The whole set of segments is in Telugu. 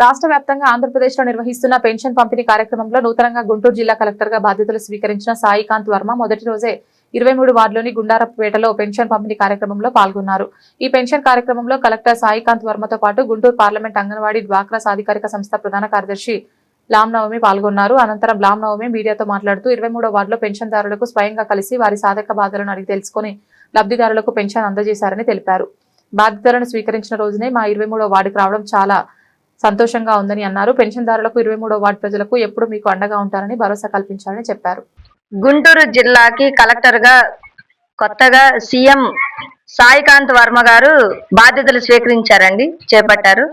రాష్ట్ర వ్యాప్తంగా ఆంధ్రప్రదేశ్లో నిర్వహిస్తున్న పెన్షన్ పంపిణీ కార్యక్రమంలో నూతనంగా గుంటూరు జిల్లా కలెక్టర్గా బాధ్యతలు స్వీకరించిన సాయికాంత్ వర్మ మొదటి రోజే 23 వార్డులోని గుండారపేటలో పెన్షన్ పంపిణీ కార్యక్రమంలో పాల్గొన్నారు. ఈ పెన్షన్ కార్యక్రమంలో కలెక్టర్ సాయికాంత్ వర్మతో పాటు గుంటూరు పార్లమెంట్ అంగన్వాడీ డ్వాక్రా సాధికారిక సంస్థ ప్రధాన కార్యదర్శి లాంనవమి పాల్గొన్నారు. అనంతరం లాంనవమి మీడియాతో మాట్లాడుతూ 23వ వార్డులో పెన్షన్దారులకు స్వయంగా కలిసి వారి సాధక బాధలను అడిగి తెలుసుకుని లబ్ధిదారులకు పెన్షన్ అందజేశారని తెలిపారు. బాధ్యతలను స్వీకరించిన రోజునే మా 23వ వార్డుకు రావడం చాలా సంతోషంగా ఉందని అన్నారు. పెన్షన్దారులకు 23వ వార్డు ప్రజలకు ఎప్పుడు మీకు అండగా ఉంటారని భరోసా కల్పించారని చెప్పారు. గుంటూరు జిల్లాకి కలెక్టర్ గా కొత్తగా సీఎం సాయికాంత్ వర్మ గారు బాధ్యతలు చేపట్టారు.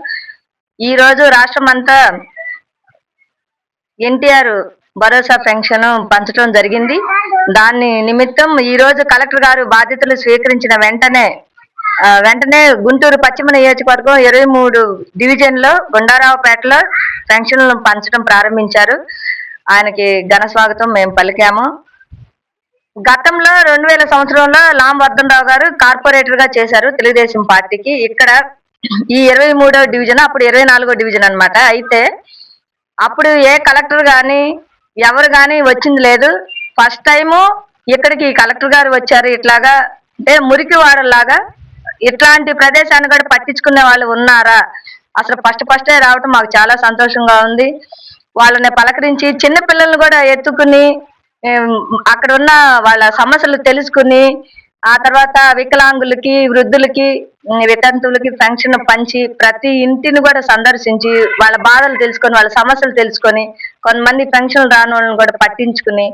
ఈ రోజు రాష్ట్రమంతా ఎన్టీఆర్ భరోసా పెన్షన్ పంచడం జరిగింది. దాని నిమిత్తం ఈ రోజు కలెక్టర్ గారు బాధ్యతలు స్వీకరించిన వెంటనే గుంటూరు పశ్చిమ నియోజకవర్గం 23 డివిజన్ లో గుండారావుపేటలో పెన్షన్లను పంచడం ప్రారంభించారు. ఆయనకి ఘన స్వాగతం మేము పలికాము. గతంలో 2000 సంవత్సరంలో లాంవర్ధనరావు గారు కార్పొరేటర్ గా చేశారు తెలుగుదేశం పార్టీకి. ఇక్కడ ఈ 23వ డివిజన్, అప్పుడు 24వ డివిజన్ అన్నమాట. అయితే అప్పుడు ఏ కలెక్టర్ గాని ఎవరు గాని వచ్చింది లేదు. ఫస్ట్ టైము ఇక్కడికి కలెక్టర్ గారు వచ్చారు. ఇట్లాగా అంటే మురికి వాడలాగా ఇట్లాంటి ప్రదేశాన్ని కూడా పట్టించుకునే వాళ్ళు ఉన్నారా? అసలు ఫస్టే రావటం మాకు చాలా సంతోషంగా ఉంది. వాళ్ళని పలకరించి చిన్న పిల్లల్ని కూడా ఎత్తుకుని అక్కడ ఉన్న వాళ్ళ సమస్యలు తెలుసుకుని ఆ తర్వాత వికలాంగులకి, వృద్ధులకి, వితంతువులకి పెన్షన్ పంచి ప్రతి ఇంటిని కూడా సందర్శించి వాళ్ళ బాధలు తెలుసుకొని వాళ్ళ సమస్యలు తెలుసుకొని కొంతమంది పెన్షన్ రాని వాళ్ళని కూడా పట్టించుకుని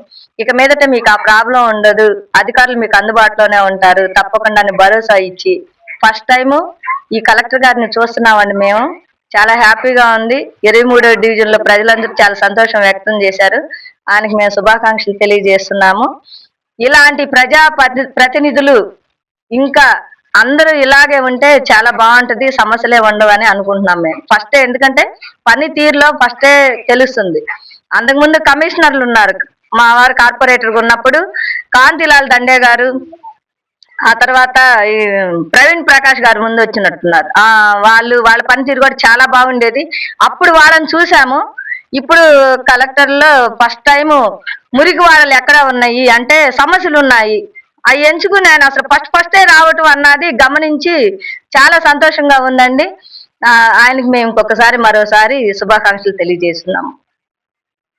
ఇక మీదట మీకు ఆ ప్రాబ్లం ఉండదు, అధికారులు మీకు అందుబాటులోనే ఉంటారు తప్పకుండా భరోసా ఇచ్చి ఫస్ట్ టైము ఈ కలెక్టర్ గారిని చూస్తున్నామండి. మేము చాలా హ్యాపీగా ఉంది. 23వ డివిజన్ లో ప్రజలందరూ చాలా సంతోషం వ్యక్తం చేశారు. ఆయనకి మేము శుభాకాంక్షలు తెలియజేస్తున్నాము. ఇలాంటి ప్రజా ప్రతినిధులు ఇంకా అందరూ ఇలాగే ఉంటే చాలా బాగుంటది, సమస్యలే ఉండవని అనుకుంటున్నాం మేము. ఎందుకంటే పనితీరులో తెలుస్తుంది. అంతకుముందు కమిషనర్లు ఉన్నారు. మా వారు కార్పొరేటర్ ఉన్నప్పుడు కాంతిలాల్ దండే గారు, ఆ తర్వాత ఈ ప్రవీణ్ ప్రకాష్ గారు ముందు వచ్చినట్టున్నారు. వాళ్ళ పనితీరు కూడా చాలా బాగుండేది. అప్పుడు వాళ్ళని చూసాము. ఇప్పుడు కలెక్టర్ లో ఫస్ట్ టైము మురికి వాడలు ఎక్కడ ఉన్నాయి అంటే సమస్యలు ఉన్నాయి, అవి ఎంచుకుని ఆయన అసలు ఫస్టే రావటం అన్నది గమనించి చాలా సంతోషంగా ఉందండి. ఆయనకి మేము మరోసారి శుభాకాంక్షలు తెలియజేస్తున్నాము.